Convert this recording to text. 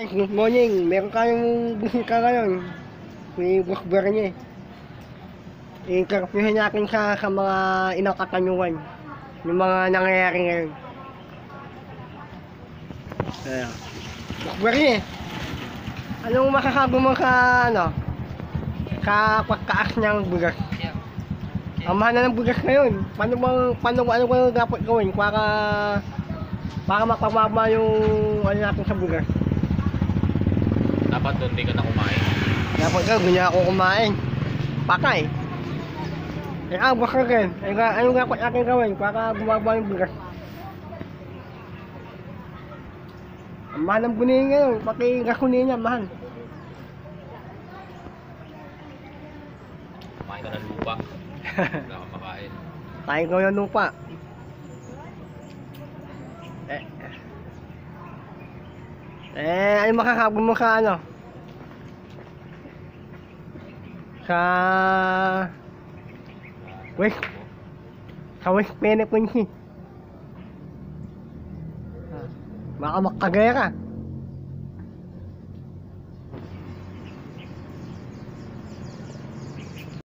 Ay, good morning. Meron kayong bisita ngayon. May blackberry niya eh. I-interviewin natin sa mga inang katanungan. Yung mga nangyayari ngayon. Ayan. Blackberry eh. Anong masasabi mo sa sa pagkaas ng bugas? Ang mahal na ng bugas ngayon. Ano ba dapat gawin para mapababa yung natin sa bugas? Dapat doon di ka na kumain. Dapat ka, ganyan ako kumain. Pakay. Baka rin. Ano dapat natin gawin para bumaba yung bugas? Ang mahal ng bunihin ngayon, pati gasolina, mahal. Kumain ka ng lupa. Wala kang makain. Kain ko yung lupa. Ano makakabi mo sa sa West Philippines. Baka makagaya ka.